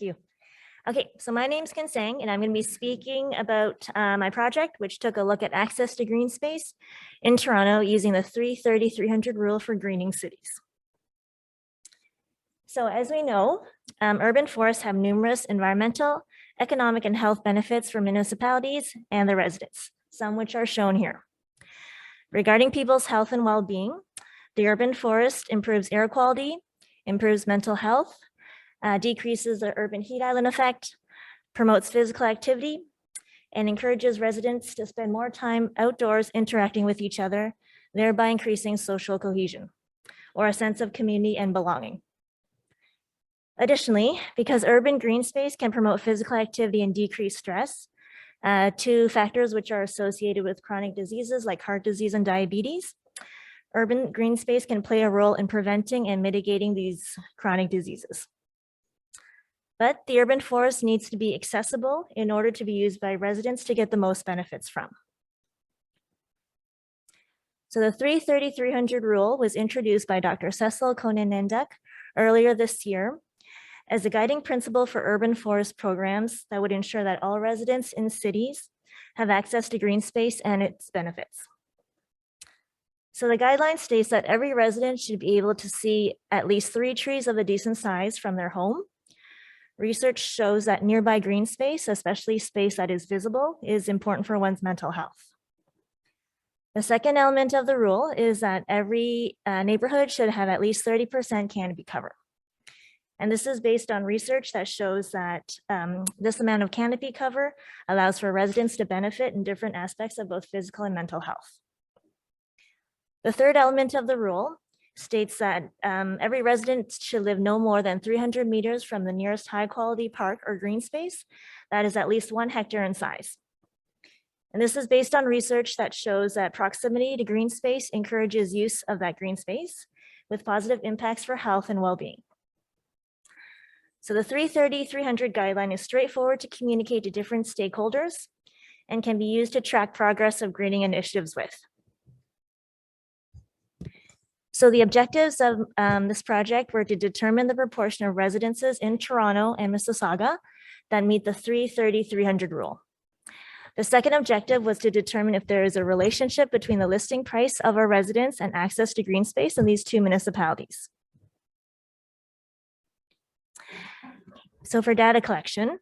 you. Okay, so my name's Kunsang, and I'm going to be speaking about my project, which took a look at access to green space in Toronto using the 330-300 rule for greening cities. So as we know, urban forests have numerous environmental, economic, and health benefits for municipalities and their residents, some which are shown here. Regarding people's health and well-being, the urban forest improves air quality, improves mental health, decreases the urban heat island effect, promotes physical activity, and encourages residents to spend more time outdoors interacting with each other, thereby increasing social cohesion or a sense of community and belonging. Additionally, because urban green space can promote physical activity and decrease stress, two factors which are associated with chronic diseases like heart disease and diabetes, urban green space can play a role in preventing and mitigating these chronic diseases. But the urban forest needs to be accessible in order to be used by residents to get the most benefits from. So the 330-300 rule was introduced by Dr. Cecil Konijnendijk earlier this year as a guiding principle for urban forest programs that would ensure that all residents in cities have access to green space and its benefits. So the guideline states that every resident should be able to see at least 3 trees of a decent size from their home. Research shows that nearby green space, especially space that is visible, is important for one's mental health. The second element of the rule is that every neighborhood should have at least 30% canopy cover. And this is based on research that shows that this amount of canopy cover allows for residents to benefit in different aspects of both physical and mental health. The third element of the rule states that every resident should live no more than 300 meters from the nearest high quality park or green space that is at least 1 hectare in size. And this is based on research that shows that proximity to green space encourages use of that green space with positive impacts for health and well-being. So the 330-300 guideline is straightforward to communicate to different stakeholders and can be used to track progress of greening initiatives with. So the objectives of this project were to determine the proportion of residences in Toronto and Mississauga that meet the 330-300 rule. The second objective was to determine if there is a relationship between the listing price of our residents and access to green space in these 2 municipalities. So for data collection,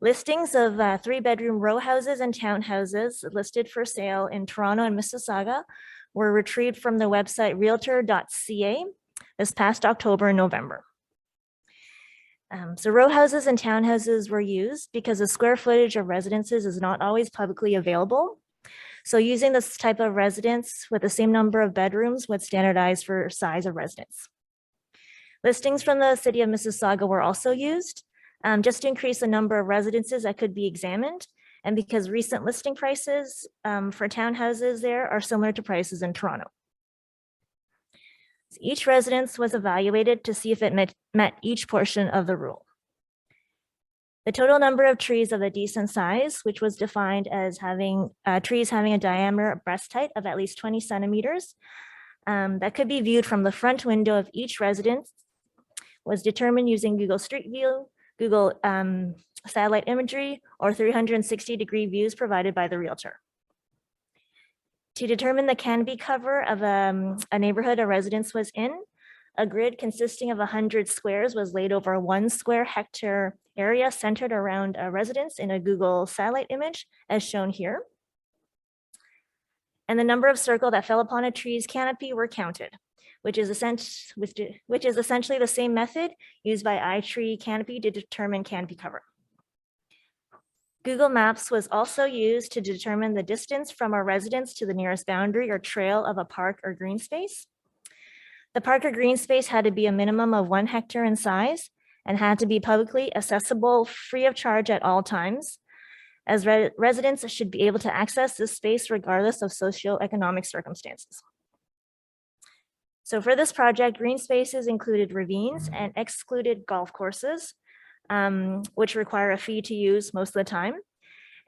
listings of 3-bedroom row houses and townhouses listed for sale in Toronto and Mississauga were retrieved from the website realtor.ca this past October and November. So row houses and townhouses were used because the square footage of residences is not always publicly available. So using this type of residence with the same number of bedrooms would standardize for size of residence. Listings from the city of Mississauga were also used just to increase the number of residences that could be examined, and because recent listing prices for townhouses there are similar to prices in Toronto. So each residence was evaluated to see if it met each portion of the rule. The total number of trees of a decent size, which was defined as having trees having a diameter breast height of at least 20 centimeters, that could be viewed from the front window of each residence, was determined using Google Street View, Google satellite imagery, or 360-degree views provided by the realtor. To determine the canopy cover of a neighborhood a residence was in, a grid consisting of 100 squares was laid over 1 square hectare area centered around a residence in a Google satellite image, as shown here. And the number of circles that fell upon a tree's canopy were counted, which is essentially the same method used by iTree Canopy to determine canopy cover. Google Maps was also used to determine the distance from a residence to the nearest boundary or trail of a park or green space. The park or green space had to be a minimum of 1 hectare in size and had to be publicly accessible free of charge at all times, as residents should be able to access this space regardless of socioeconomic circumstances. So for this project, green spaces included ravines and excluded golf courses, which require a fee to use most of the time,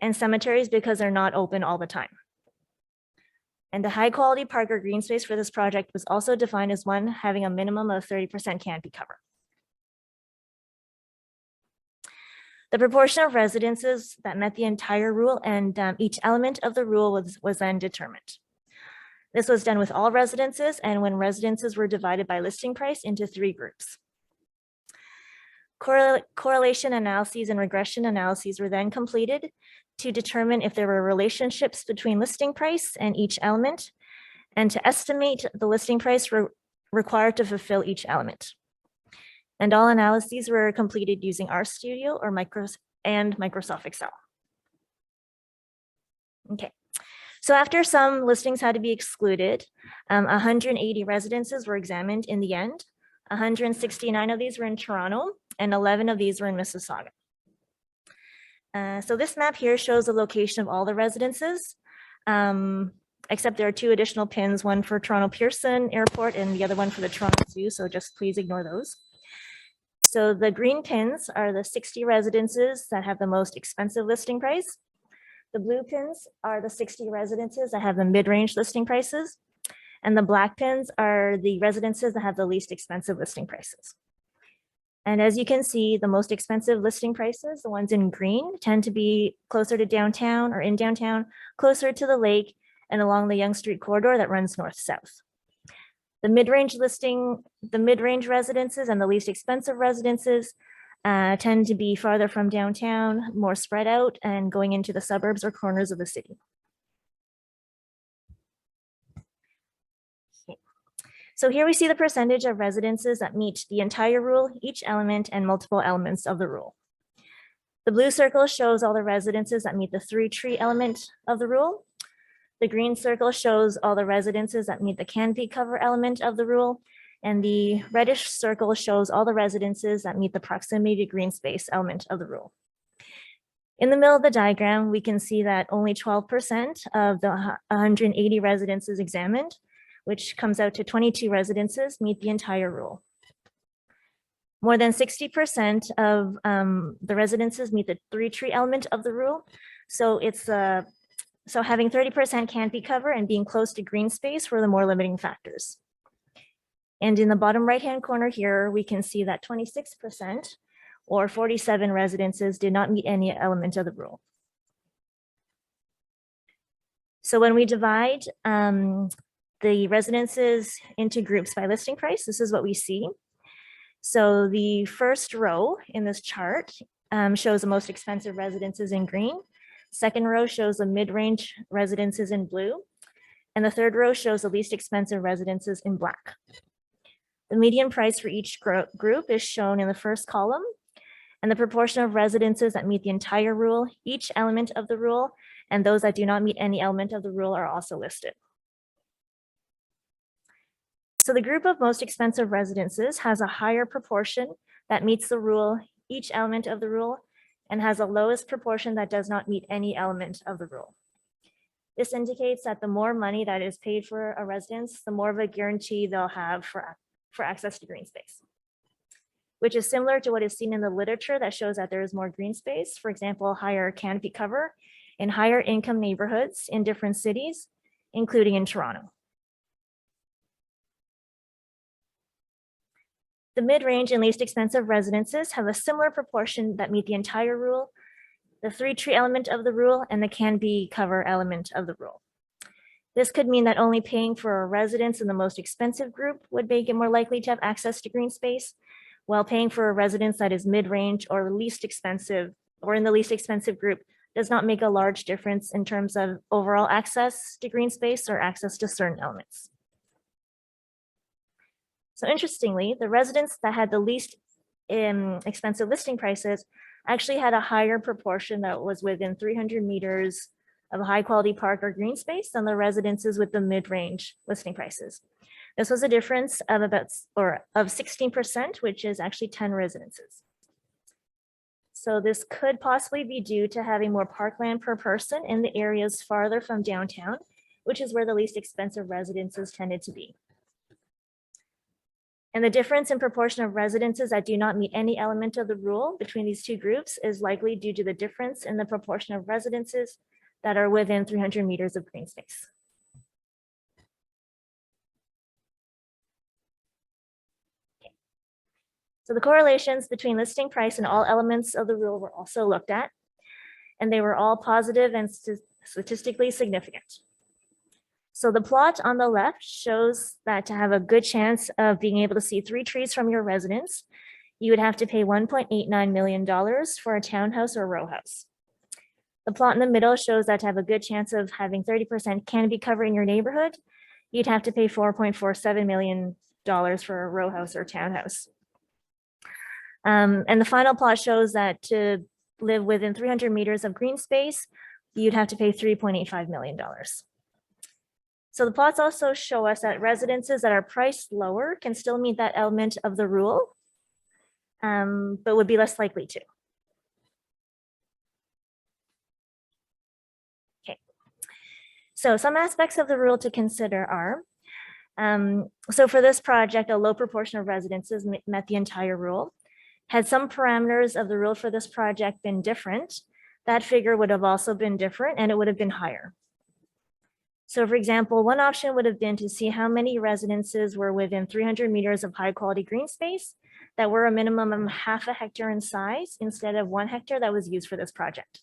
and cemeteries because they're not open all the time. And the high quality park or green space for this project was also defined as one having a minimum of 30% canopy cover. The proportion of residences that met the entire rule and each element of the rule was then determined. This was done with all residences and when residences were divided by listing price into 3 groups. Correlation analyses and regression analyses were then completed to determine if there were relationships between listing price and each element and to estimate the listing price required to fulfill each element. And all analyses were completed using RStudio or Microsoft Excel. Okay. So after some listings had to be excluded, 180 residences were examined in the end. 169 of these were in Toronto and 11 of these were in Mississauga. So this map here shows the location of all the residences, except there are 2 additional pins, one for Toronto Pearson Airport and the other one for the Toronto Zoo, so just please ignore those. So the green pins are the 60 residences that have the most expensive listing price. The blue pins are the 60 residences that have the mid-range listing prices. And the black pins are the residences that have the least expensive listing prices. And as you can see, the most expensive listing prices, the ones in green, tend to be closer to downtown or in downtown, closer to the lake and along the Yonge Street corridor that runs north-south. The mid-range residences and the least expensive residences tend to be farther from downtown, more spread out and going into the suburbs or corners of the city. Okay. So here we see the percentage of residences that meet the entire rule, each element and multiple elements of the rule. The blue circle shows all the residences that meet the 3-tree element of the rule. The green circle shows all the residences that meet the canopy cover element of the rule. And the reddish circle shows all the residences that meet the proximity to green space element of the rule. In the middle of the diagram, we can see that only 12% of the 180 residences examined, which comes out to 22 residences, meet the entire rule. More than 60% of the residences meet the 3-tree element of the rule. So so having 30% canopy cover and being close to green space were the more limiting factors. And in the bottom right-hand corner here, we can see that 26% or 47 residences did not meet any element of the rule. So when we divide the residences into groups by listing price, this is what we see. So the first row in this chart shows the most expensive residences in green. Second row shows the mid-range residences in blue. And the third row shows the least expensive residences in black. The median price for each group is shown in the first column, and the proportion of residences that meet the entire rule, each element of the rule, and those that do not meet any element of the rule are also listed. So the group of most expensive residences has a higher proportion that meets the rule, each element of the rule, and has the lowest proportion that does not meet any element of the rule. This indicates that the more money that is paid for a residence, the more of a guarantee they'll have for access to green space, which is similar to what is seen in the literature that shows that there is more green space, for example, higher canopy cover in higher income neighborhoods in different cities, including in Toronto. The mid-range and least expensive residences have a similar proportion that meet the entire rule, the 3-tree element of the rule, and the canopy cover element of the rule. This could mean that only paying for a residence in the most expensive group would make it more likely to have access to green space, while paying for a residence that is mid-range or least expensive or in the least expensive group does not make a large difference in terms of overall access to green space or access to certain elements. So interestingly, the residents that had the least expensive listing prices actually had a higher proportion that was within 300 meters of a high quality park or green space than the residences with the mid-range listing prices. This was a difference of of 16%, which is actually 10 residences. So this could possibly be due to having more parkland per person in the areas farther from downtown, which is where the least expensive residences tended to be. And the difference in proportion of residences that do not meet any element of the rule between these two groups is likely due to the difference in the proportion of residences that are within 300 meters of green space. Okay. So the correlations between listing price and all elements of the rule were also looked at, and they were all positive and statistically significant. So the plot on the left shows that to have a good chance of being able to see 3 trees from your residence, you would have to pay $1.89 million for a townhouse or row house. The plot in the middle shows that to have a good chance of having 30% canopy cover in your neighborhood, you'd have to pay $4.47 million for a row house or townhouse. And the final plot shows that to live within 300 meters of green space, you'd have to pay $3.85 million. So the plots also show us that residences that are priced lower can still meet that element of the rule, but would be less likely to. Okay, so some aspects of the rule to consider are, so for this project, a low proportion of residences met the entire rule. Had some parameters of the rule for this project been different, that figure would have also been different and it would have been higher. So for example, one option would have been to see how many residences were within 300 meters of high quality green space that were a minimum of ½ hectare in size instead of 1 hectare that was used for this project.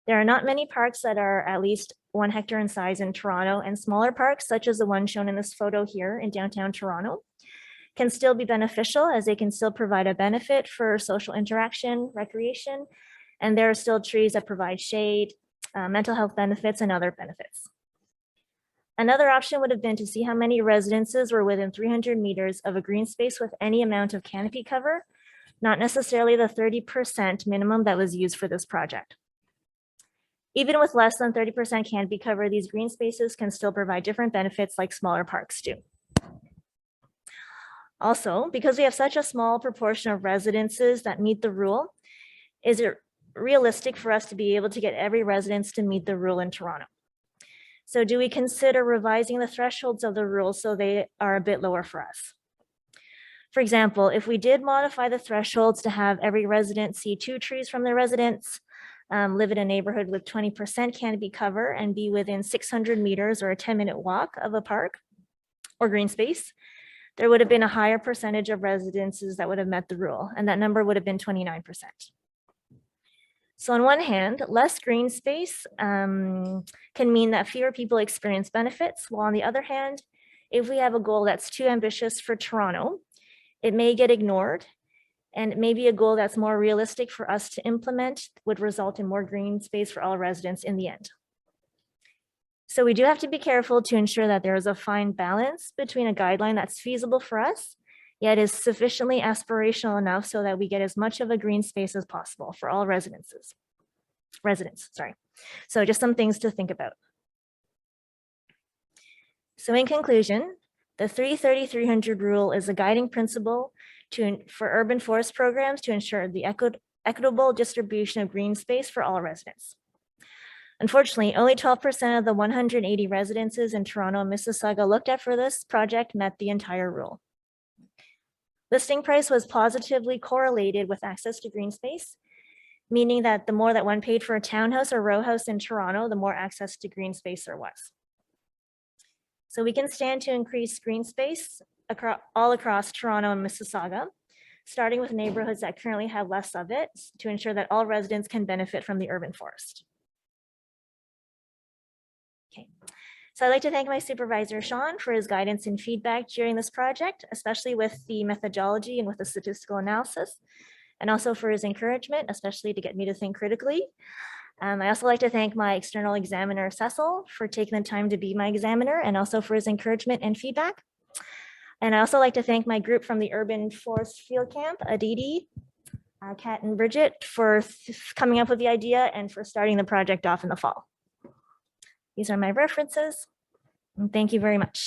There are not many parks that are at least 1 hectare in size in Toronto, and smaller parks such as the one shown in this photo here in downtown Toronto can still be beneficial as they can still provide a benefit for social interaction, recreation, and there are still trees that provide shade, mental health benefits, and other benefits. Another option would have been to see how many residences were within 300 meters of a green space with any amount of canopy cover, not necessarily the 30% minimum that was used for this project. Even with less than 30% canopy cover, these green spaces can still provide different benefits like smaller parks do. Also, because we have such a small proportion of residences that meet the rule, is it realistic for us to be able to get every residence to meet the rule in Toronto? So do we consider revising the thresholds of the rule so they are a bit lower for us? For example, if we did modify the thresholds to have every resident see 2 trees from their residence, live in a neighborhood with 20% canopy cover, and be within 600 meters or a 10-minute walk of a park or green space, there would have been a higher percentage of residences that would have met the rule, and that number would have been 29%. So on one hand, less green space can mean that fewer people experience benefits, while on the other hand, if we have a goal that's too ambitious for Toronto, it may get ignored, and maybe a goal that's more realistic for us to implement would result in more green space for all residents in the end. So we do have to be careful to ensure that there is a fine balance between a guideline that's feasible for us, yet is sufficiently aspirational enough so that we get as much of a green space as possible for all residents. So just some things to think about. So in conclusion, the 330-300 rule is a guiding principle for urban forest programs to ensure the equitable distribution of green space for all residents. Unfortunately, only 12% of the 180 residences in Toronto and Mississauga looked at for this project met the entire rule. Listing price was positively correlated with access to green space, meaning that the more that one paid for a townhouse or row house in Toronto, the more access to green space there was. So we can stand to increase green space all across Toronto and Mississauga, starting with neighborhoods that currently have less of it to ensure that all residents can benefit from the urban forest. Okay. So I'd like to thank my supervisor, Sean, for his guidance and feedback during this project, especially with the methodology and with the statistical analysis, and also for his encouragement, especially to get me to think critically. I also like to thank my external examiner, Cecil, for taking the time to be my examiner, and also for his encouragement and feedback. And I also like to thank my group from the Urban Forest Field Camp, Aditi, Kat, and Bridget, for coming up with the idea and for starting the project off in the fall. These are my references, and thank you very much.